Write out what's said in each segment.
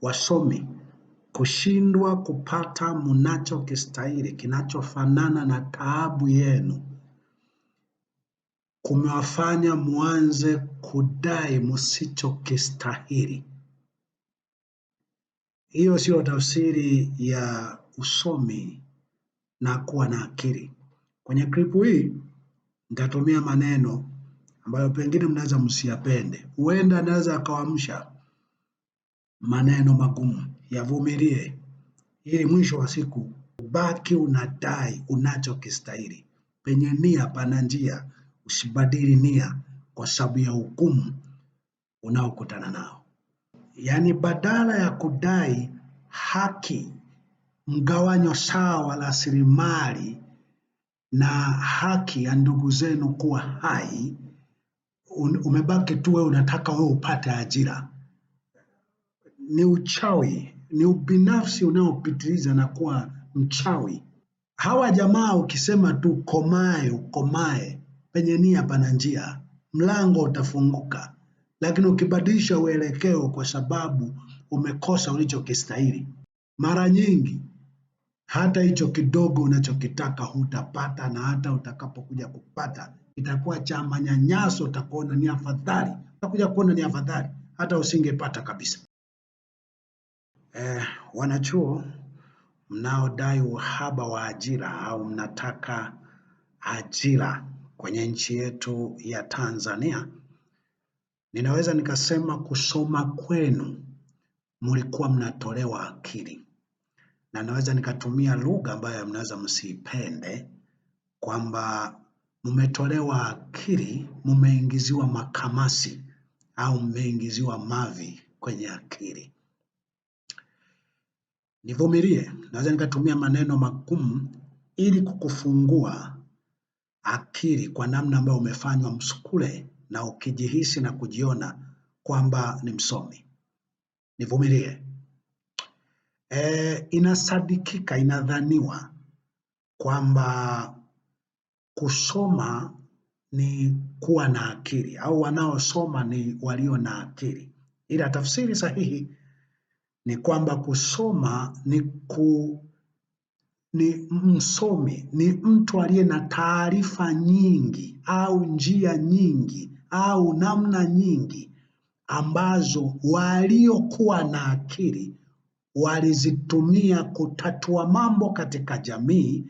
wasomi kushindwa kupata mnachokistahili kinachofanana na taabu yenu kumewafanya muanze kudai msichokistahili. Hiyo sio tafsiri ya usomi na kuwa na akili. Kwenye klipu hii nitatumia maneno ambayo pengine mnaweza msiyapende. Huenda anaweza akawaamsha maneno magumu. Yavumilie ili mwisho wa siku ubaki unadai unachokistahili. Penye nia pana njia, usibadili nia kwa sababu ya hukumu unaokutana nao. Yaani badala ya kudai haki, mgawanyo sawa wa rasilimali na haki ya ndugu zenu kuwa hai, umebaki tu wewe unataka wewe upate ajira. Ni uchawi, ni ubinafsi unaopitiliza na kuwa mchawi. Hawa jamaa ukisema tu ukomae, penye nia pana njia, mlango utafunguka. Lakini ukibadilisha uelekeo kwa sababu umekosa ulichokistahili, mara nyingi hata hicho kidogo unachokitaka hutapata, na hata utakapokuja kupata itakuwa cha manyanyaso. Utakuona ni afadhali, utakuja kuona ni afadhali hata usingepata kabisa. Wanachuo mnaodai uhaba wa ajira au mnataka ajira kwenye nchi yetu ya Tanzania, ninaweza nikasema kusoma kwenu mlikuwa mnatolewa akili, na naweza nikatumia lugha ambayo mnaweza msiipende, kwamba mmetolewa akili, mmeingiziwa makamasi au mmeingiziwa mavi kwenye akili. Nivumilie, naweza nikatumia maneno magumu ili kukufungua akili kwa namna ambayo umefanywa msukule na ukijihisi na kujiona kwamba ni msomi. Nivumilie. Inasadikika, inadhaniwa kwamba kusoma ni kuwa na akili au wanaosoma ni walio na akili. Ila tafsiri sahihi ni kwamba kusoma ni msomi ni mtu aliye na taarifa nyingi au njia nyingi au namna nyingi ambazo waliokuwa na akili walizitumia kutatua mambo katika jamii,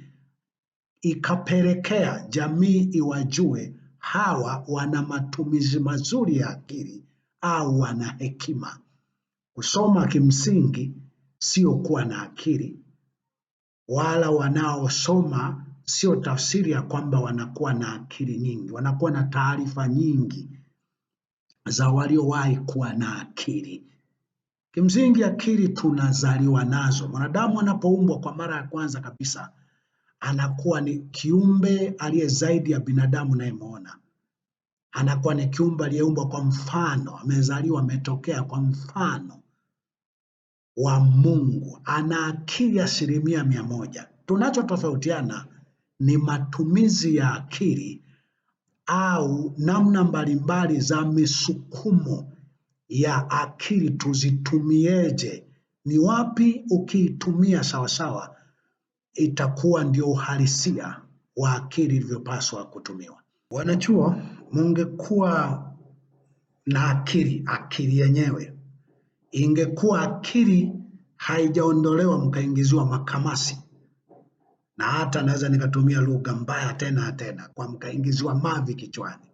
ikapelekea jamii iwajue hawa wana matumizi mazuri ya akili au wana hekima. Kusoma kimsingi sio kuwa na akili, wala wanaosoma sio tafsiri ya kwamba wanakuwa na akili nyingi. Wanakuwa na taarifa nyingi za waliowahi kuwa na akili. Kimsingi akili tunazaliwa nazo. Mwanadamu anapoumbwa kwa mara ya kwanza kabisa, anakuwa ni kiumbe aliye zaidi ya binadamu unayemwona. Anakuwa ni kiumbe aliyeumbwa kwa mfano, amezaliwa, ametokea kwa mfano wa Mungu. Ana akili 100%. Tunachotofautiana ni matumizi ya akili au namna mbalimbali za misukumo ya akili tuzitumieje. Ni wapi ukiitumia sawasawa itakuwa ndio uhalisia wa akili ilivyopaswa kutumiwa. Wanachuo, mungekuwa na akili yenyewe, ingekuwa akili haijaondolewa mkaingiziwa makamasi, na hata naweza nikatumia lugha mbaya tena kwa mkaingiziwa mavi kichwani,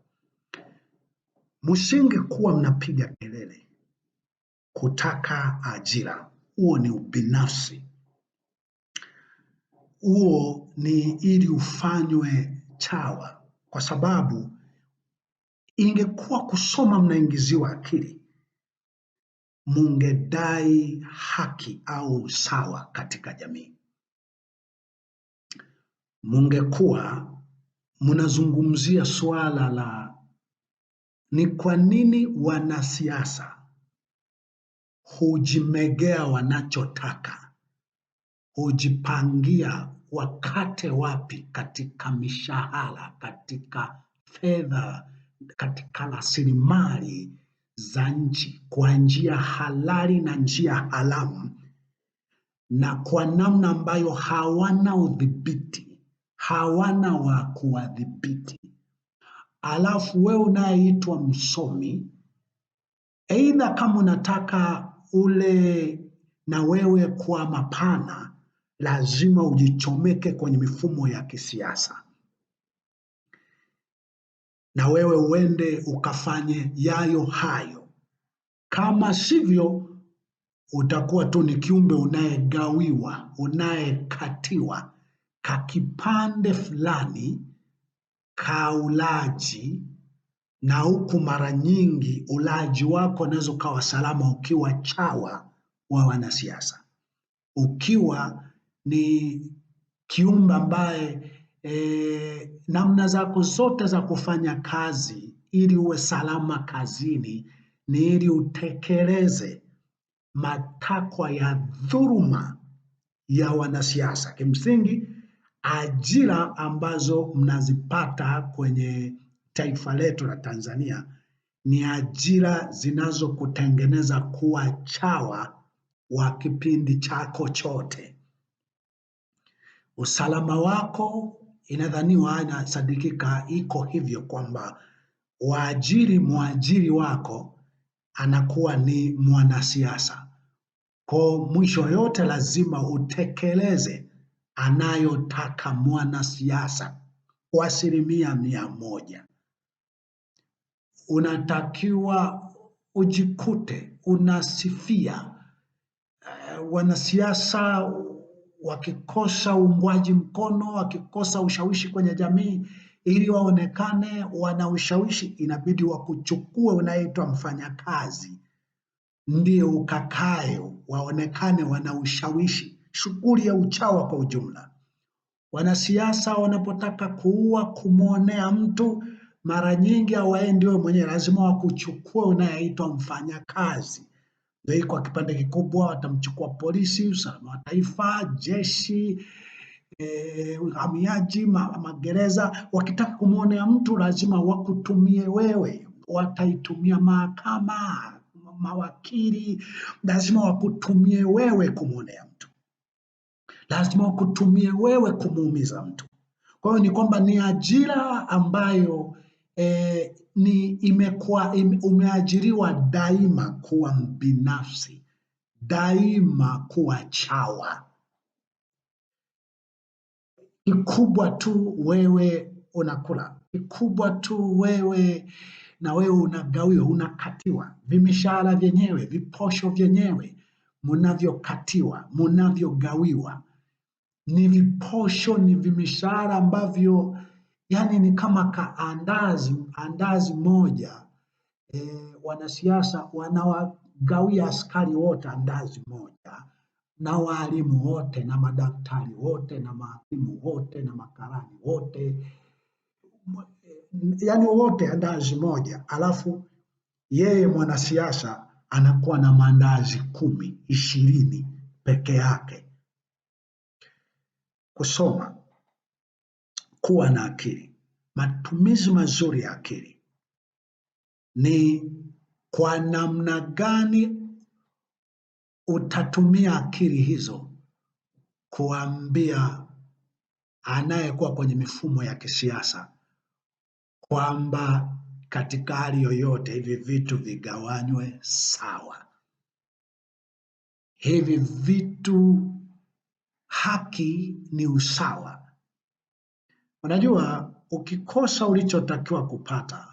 msingekuwa mnapiga kelele kutaka ajira. Huo ni ubinafsi, huo ni ili ufanywe chawa, kwa sababu ingekuwa kusoma mnaingiziwa akili, mungedai haki au sawa katika jamii. Mungekuwa mnazungumzia suala la ni kwa nini wanasiasa hujimegea wanachotaka, hujipangia wakate wapi katika mishahara, katika fedha, katika rasilimali za nchi kwa njia halali na njia haramu, na kwa namna ambayo hawana udhibiti, hawana wa kuwadhibiti. Alafu wewe unayeitwa msomi, aidha kama unataka ule na wewe kwa mapana, lazima ujichomeke kwenye mifumo ya kisiasa, na wewe uende ukafanye yayo hayo. Kama sivyo, utakuwa tu ni kiumbe unayegawiwa, unayekatiwa kakipande fulani ka ulaji, na huku mara nyingi ulaji wako unaweza ukawa salama ukiwa chawa wa wanasiasa, ukiwa ni kiumbe ambaye namna zako zote za kufanya kazi ili uwe salama kazini ni ili utekeleze matakwa ya dhuluma ya wanasiasa. Kimsingi, ajira ambazo mnazipata kwenye taifa letu la Tanzania ni ajira zinazokutengeneza kuwa chawa wa kipindi chako chote. Usalama wako inadhaniwa, inasadikika iko hivyo kwamba mwajiri wako anakuwa ni mwanasiasa. Kwa mwisho yote lazima utekeleze anayotaka mwanasiasa kwa 100%. Unatakiwa ujikute unasifia wanasiasa wakikosa uungwaji mkono, wakikosa ushawishi kwenye jamii, ili waonekane wana ushawishi, inabidi wakuchukue unaitwa mfanyakazi, ndio ukakayo waonekane wana ushawishi. Shughuli ya uchawa kwa ujumla. Wanasiasa wanapotaka kuua, kumwonea mtu, mara nyingi hawaendi wewe mwenyewe, lazima wakuchukue unayeitwa mfanyakazi. Ndio kwa kipande kikubwa watamchukua polisi, usalama wa taifa, jeshi, uhamiaji, magereza. Wakitaka kumwonea mtu lazima wakutumie wewe, wataitumia mahakama, mawakili, lazima wakutumie wewe kumwonea mtu, lazima wakutumie wewe kumuumiza mtu. Kwa hiyo ni kwamba ni ajira ambayo umeajiriwa daima kuwa mbinafsi, daima kuwa chawa. Kikubwa tu wewe unakula, kikubwa tu wewe unagawiwa, unakatiwa. Vimishahara vyenyewe, viposho vyenyewe mnavyokatiwa, mnavyogawiwa ni viposho, ni vimishahara ambavyo yani ni kama andazi moja. Wanasiasa wanawagawia askari wote andazi moja, na walimu wote na madaktari wote na mahakimu wote na makarani wote, yani wote andazi moja. Alafu yeye mwanasiasa anakuwa na maandazi 10, 20 peke yake. Kusoma, kuwa na akili, matumizi mazuri ya akili ni kwa namna gani utatumia akili hizo kuambia anayekuwa kwenye mifumo ya kisiasa kwamba katika hali yoyote hivi vitu vigawanywe sawa. Hivi vitu, haki ni usawa. Unajua, ukikosa ulichotakiwa kupata,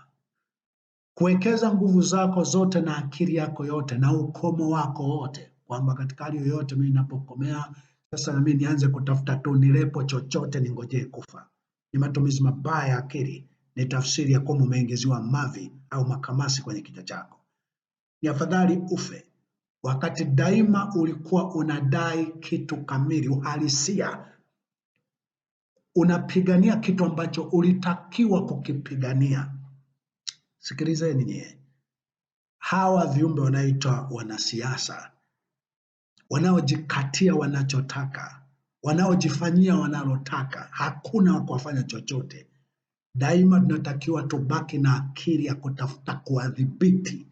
kuwekeza nguvu zako zote na akili yako yote na ukomo wako wote, kwamba katika hali yoyote mimi ninapokomea sasa na mimi nianze kutafuta tu nilepo chochote ningojee kufa, ni matumizi mabaya ya akili. Ni tafsiri ya kwamba umeingiziwa mavi au makamasi kwenye kichwa chako. Ni afadhali ufe wakati daima ulikuwa unadai kitu kamili, uhalisia, unapigania kitu ambacho ulitakiwa kukipigania. Sikilizeni nyie, hawa viumbe wanaitwa wanasiasa, wanaojikatia wanachotaka, wanaojifanyia wanalotaka, hakuna wa kuwafanya chochote. Daima tunatakiwa tubaki na akili ya kutafuta kuwadhibiti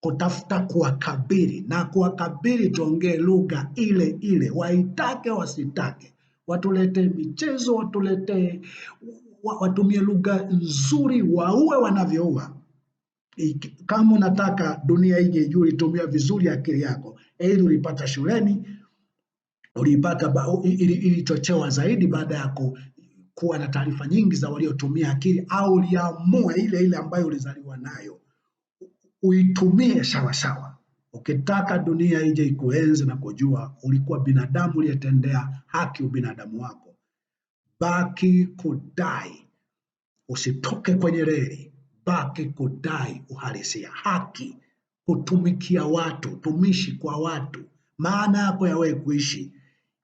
kutafuta kuwakabili, na kuwakabili tuongee lugha ile ile, waitake wasitake, watuletee michezo, watuletee watumie lugha nzuri, waue wanavyoua. Kama unataka dunia ije ijue itumia vizuri akili yako, ili ulipata shuleni, ulipata ilichochewa zaidi baada ya kuwa na taarifa nyingi za waliotumia akili, au uliamua ile ile ambayo ulizaliwa nayo uitumie sawa sawa. Ukitaka dunia ije ikuenzi na kujua ulikuwa binadamu uliyetendea haki ubinadamu wako, baki kudai, usitoke kwenye reli, baki kudai uhalisia, haki, kutumikia watu, tumishi kwa watu. Maana yako ya wewe kuishi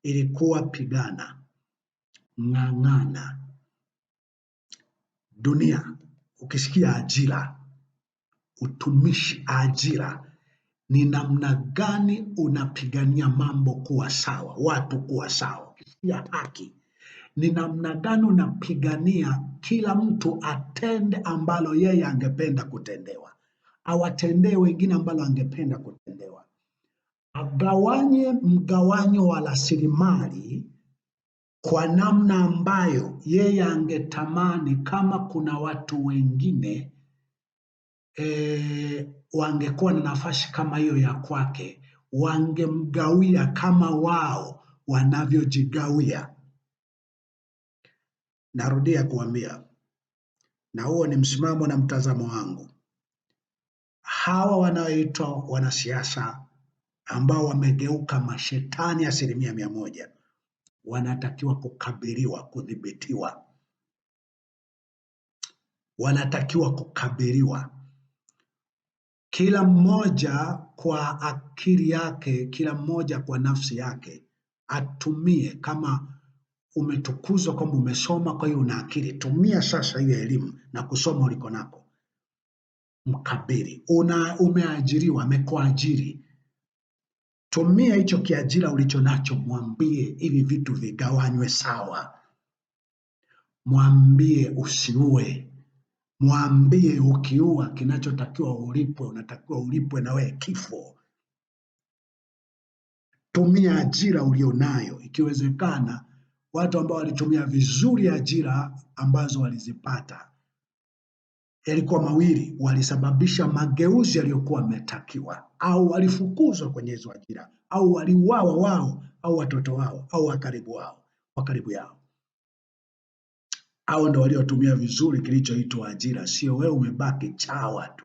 ilikuwa pigana, ng'ang'ana. Dunia, ukisikia ajira, utumishi, ajira, ni namna gani unapigania mambo kuwa sawa, watu kuwa sawa. Ukisikia haki, ni namna gani unapigania kila mtu atende ambalo yeye angependa kutendewa, awatendee wengine ambalo angependa kutendewa, agawanye mgawanyo wa rasilimali kwa namna ambayo yeye angetamani kama kuna watu wengine wangekuwa na nafasi kama hiyo ya kwake, wangemgawia kama wao wanavyojigawia. Narudia kuambia, na huo ni msimamo na mtazamo wangu, hawa wanaoitwa wanasiasa ambao wamegeuka mashetani 100%, wanatakiwa kukabiliwa, kudhibitiwa, wanatakiwa kukabiliwa, kila mmoja kwa akili yake, kila mmoja kwa nafsi yake atumie. Kama umetukuzwa kwamba umesoma, kwa hiyo una akili, tumia sasa hiyo elimu na kusoma uliko nako, mkabili. Umeajiriwa, amekuajiri, tumia hicho kiajira ulicho nacho, mwambie hivi vitu vigawanywe sawa, mwambie usiue, mwambie ukiua kinachotakiwa ulipwe, unatakiwa ulipwe na wewe kifo. Tumia ajira ulionayo, ikiwezekana watu ambao walitumia vizuri ajira ambazo walizipata, yalikuwa mawili, walisababisha mageuzi yaliyokuwa yametakiwa, au walifukuzwa kwenye hizo ajira, au waliuawa wao au watoto wao au wakaribu wao, wakaribu yao. Hao ndio waliotumia vizuri kilichoitwa ajira, sio wewe umebaki chawa tu,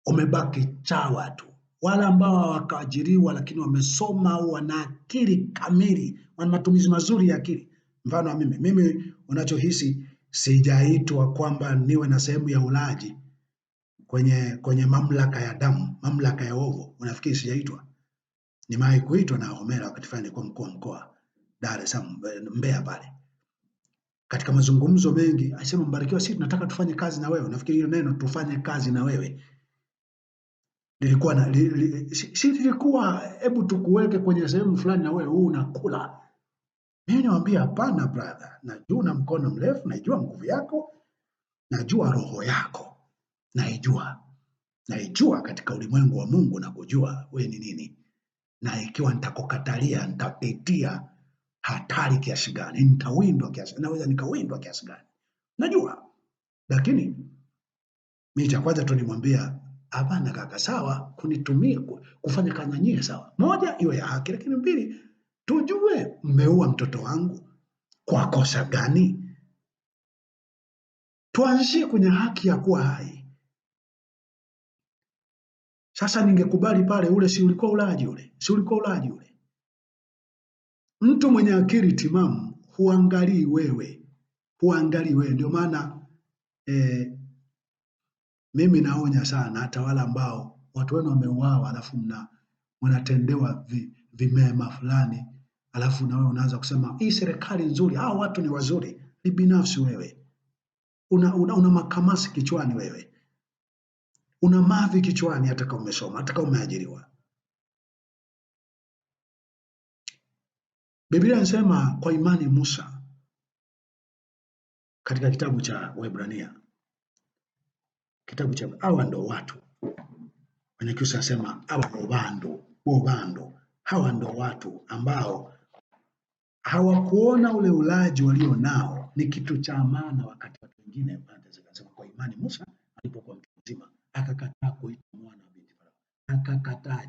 umebaki chawa tu. Wale ambao hawakaajiriwa lakini wamesoma au wana akili kamili, wana matumizi mazuri ya akili. Mfano mimi unachohisi, sijaitwa kwamba niwe na sehemu ya ulaji kwenye mamlaka ya damu, mamlaka ya ovu. Unafikiri sijaitwa? Nimewahi kuitwa na Homera wakati fulani nilikuwa mkuu wa mkoa Dar es Salaam, Mbeya pale. Katika mazungumzo mengi alisema, Mbarikiwa, sisi tunataka tufanye kazi na wewe. Unafikiri hiyo neno tufanye kazi na wewe lilikuwa hebu tukuweke kwenye sehemu fulani na wewe huu unakula? Mimi niwaambia hapana brother, najua una mkono mrefu, najua nguvu yako, najua roho yako, naijua katika ulimwengu wa Mungu na kujua wewe ni nini, na ikiwa nitakukatalia nitapitia hatari kiasi gani, nitawindwa kiasi, naweza nikawindwa kiasi gani, najua. Lakini mimi cha kwanza tu nimwambia, hapana kaka, sawa kunitumia kufanya kazi na nyie, sawa, moja iwe ya haki, lakini mbili tujue mmeua mtoto wangu kwa kosa gani, tuanzie kwenye haki ya kuwa hai. Sasa ningekubali pale, ule si ulikuwa ulaji ule, si ulikuwa ulaji ule. Mtu mwenye akili timamu huangalii wewe, ndio maana mimi naonya sana hata wale ambao watu wenu wameuawa alafu mnatendewa vimema fulani, alafu na wewe unaanza kusema hii serikali nzuri, hao watu ni wazuri. Ni binafsi wewe, una makamasi kichwani wewe, una mavi kichwani, hata kama umesoma, hata kama umeajiriwa. Biblia inasema kwa imani Musa katika kitabu cha Waebrania, kitabu cha hawa ndo watu Wanyakyusa anasema aba bobandu. Hawa ndo watu ambao hawakuona ule ulaji walio nao ni kitu cha maana, wakati watu wengine wanasema kwa imani Musa alipokuwa mtu mzima akakataa kuitwa mwana wa binti Farao, akakataa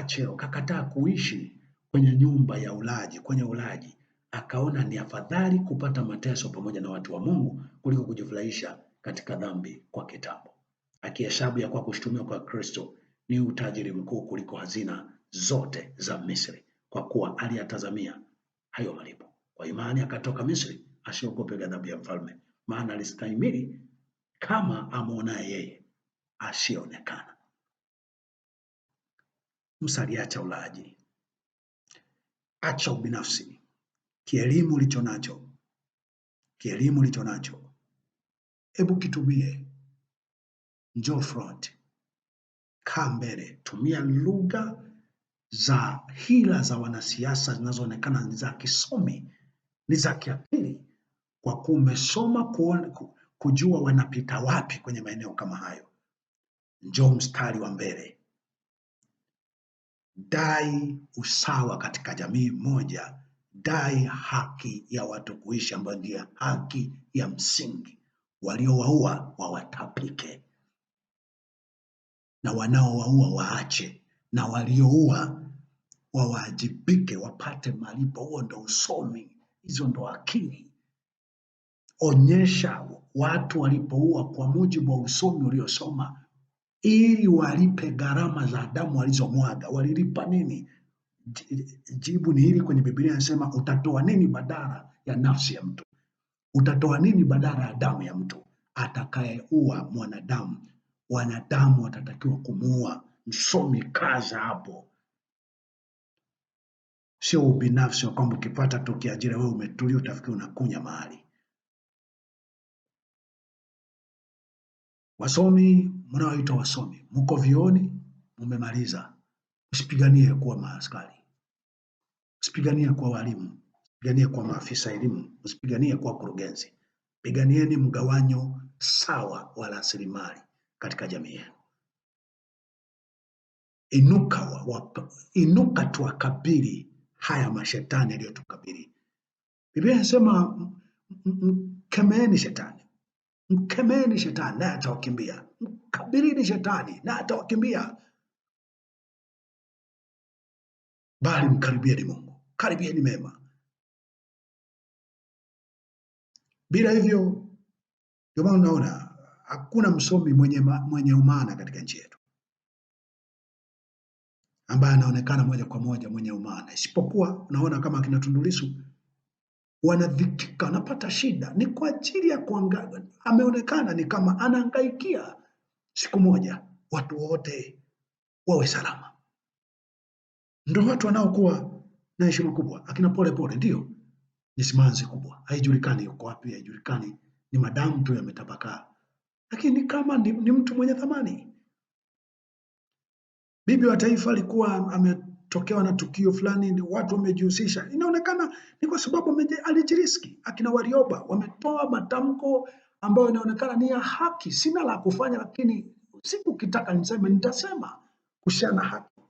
cheo, akakataa kuishi kwenye nyumba ya ulaji, kwenye ulaji. Akaona ni afadhali kupata mateso pamoja na watu wa Mungu kuliko kujifurahisha katika dhambi kwa kitambo, akihesabu ya kwa kushtumiwa kwa Kristo ni utajiri mkuu kuliko hazina zote za Misri, kwa kuwa aliyatazamia hayo malipo. Kwa imani akatoka Misri, asiogope ghadhabu ya mfalme, maana alistahimili kama amwonaye yeye asionekana. Musa aliacha ulaji, acha ubinafsi. Kielimu ulicho nacho, hebu kitumie. Njoo front, kaa mbele, tumia lugha za hila za wanasiasa zinazoonekana ni za kisomi, ni za kiakili, kwa kuwa umesoma kujua wanapita wapi kwenye maeneo kama hayo. Njoo mstari wa mbele, dai usawa katika jamii moja, dai haki ya watu kuishi, ambayo ndio haki ya msingi. Waliowaua wawatapike, na wanaowaua waache, na walioua wawajibike, wapate malipo. Huo ndo usomi, hizo ndo akili. Onyesha watu walipoua kwa mujibu wa usomi uliosoma, ili walipe gharama za damu walizomwaga. Walilipa nini? Jibu ni hili kwenye Biblia, inasema utatoa nini badala ya nafsi ya mtu? Utatoa nini badala ya damu ya mtu? Atakayeua mwanadamu, wanadamu watatakiwa kumuua. Msomi kaza hapo, sio ubinafsi wa kwamba ukipata tu kiajira wewe umetulia utafikiri unakunya mahali. Wasomi mnaoitwa wasomi, mko vioni, mmemaliza, msipiganie kuwa maaskari, msipiganie kuwa walimu, msipiganie kuwa maafisa elimu, msipiganie kuwa kurugenzi. Piganieni mgawanyo sawa wa rasilimali katika jamii yenu. Inuka tuwakabili haya mashetani yaliyotukabili. Biblia inasema mkemeeni shetani, mkemeeni shetani naye atawakimbia. Mkabilini shetani naye atawakimbia, bali mkaribieni Mungu, karibieni mema. Bila hivyo, ndio maana unaona hakuna msomi mwenye umaana katika nchi yetu ambaye anaonekana moja kwa moja mwenye umaana, isipokuwa unaona kama akina Tundu Lissu wanadhikika, wanapata shida, ni kwa ajili ya kuangalia. Ameonekana ni kama anahangaikia siku moja watu wote wawe salama. Ndio watu wanaokuwa na heshima kubwa. Akina Polepole ndio ni simanzi kubwa, haijulikani yuko wapi, haijulikani, ni madamu tu yametapakaa, lakini kama ni mtu mwenye thamani. Bibi wa taifa alikuwa ametokewa na tukio fulani, watu wamejihusisha, inaonekana ni kwa sababu alijiriski. Akina Warioba wametoa matamko ambayo inaonekana ni ya haki. Sina la kufanya, lakini siku ukitaka niseme nitasema kuhusiana na haki.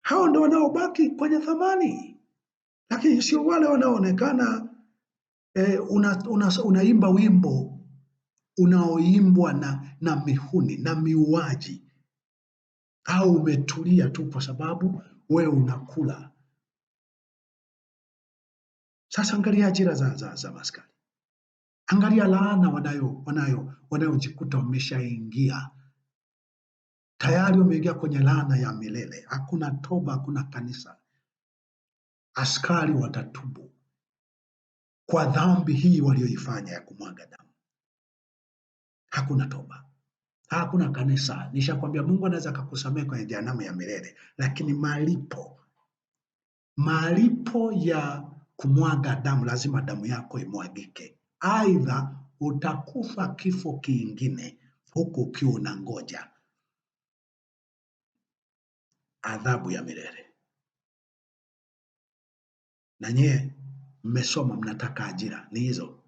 Hao ndio wanaobaki kwenye thamani, lakini sio wale wanaoonekana unaimba wimbo unaoimbwa na mihuni na miuaji, au umetulia tu kwa sababu wewe unakula. Sasa angalia ajira za maskari, angalia laana wanayojikuta wameshaingia tayari, wameingia kwenye laana ya milele. Hakuna toba, hakuna kanisa. Askari watatubu kwa dhambi hii walioifanya ya kumwaga damu. Hakuna toba, hakuna kanisa. Nishakwambia Mungu anaweza kukusamehe kwenye jehanamu ya milele, lakini malipo ya kumwaga damu, lazima damu yako imwagike. Aidha utakufa kifo kingine huku ukiwa unangoja adhabu ya milele. Na nyie mmesoma, mnataka ajira, ni hizo.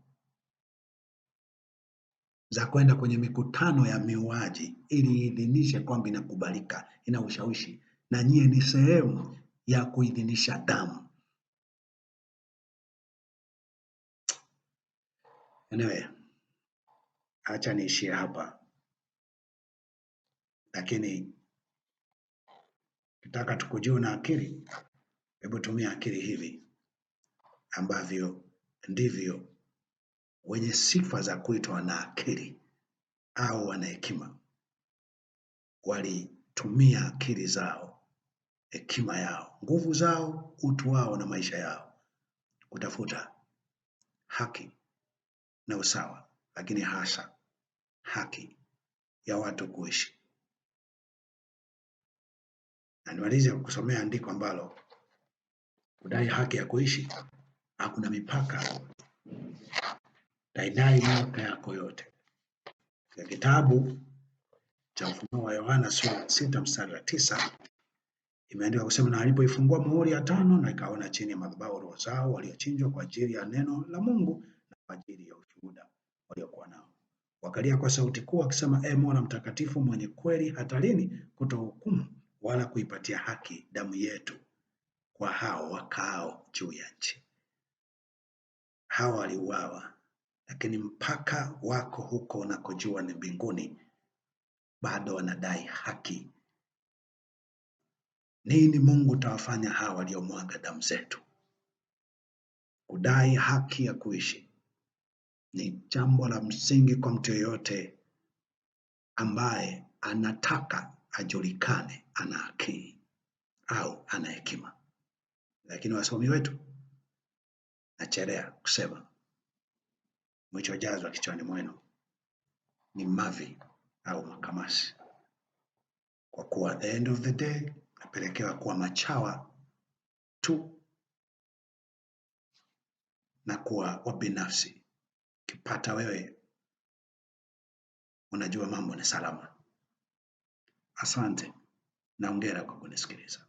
za kwenda kwenye mikutano ya miuaji ili iidhinishe kwamba inakubalika, ina ushawishi, na nyie ni sehemu ya kuidhinisha damu. Anyway, acha niishie hapa, lakini kitaka tukujue na akili, hebu tumia akili hivi ambavyo ndivyo wenye sifa za kuitwa wana akili au wana hekima walitumia akili zao, hekima yao, nguvu zao, utu wao na maisha yao kutafuta haki na usawa, lakini hasa haki ya watu kuishi. Na nimalize kusomea andiko ambalo kudai haki ya kuishi hakuna mipaka. Daidai miaka yako yote. Kwa kitabu cha Ufunuo wa Yohana sura ya 6 mstari wa 9 imeandikwa kusema, na alipoifungua muhuri ya 5 na ikaona chini ya madhabahu roho zao waliochinjwa kwa ajili ya neno la Mungu na kwa ajili ya ushuhuda waliokuwa nao. Wakalia kwa sauti kuu wakisema, Ee Mola mtakatifu mwenye kweli, hata lini kutohukumu wala kuipatia haki damu yetu kwa hao wakaao juu ya nchi? Hawa waliuawa, lakini mpaka wako huko unakojua ni mbinguni, bado wanadai haki. Nini Mungu tawafanya hawa waliomwaga damu zetu? Kudai haki ya kuishi ni jambo la msingi kwa mtu yeyote ambaye anataka ajulikane ana akili au ana hekima. Lakini wasomi wetu nachelea kusema mlichojazwa kichwani mwenu ni mavi au makamasi, kwa kuwa at the end of the day napelekewa kuwa machawa tu na kuwa wabinafsi. Kipata wewe unajua mambo ni salama. Asante na hongera kwa kunisikiliza.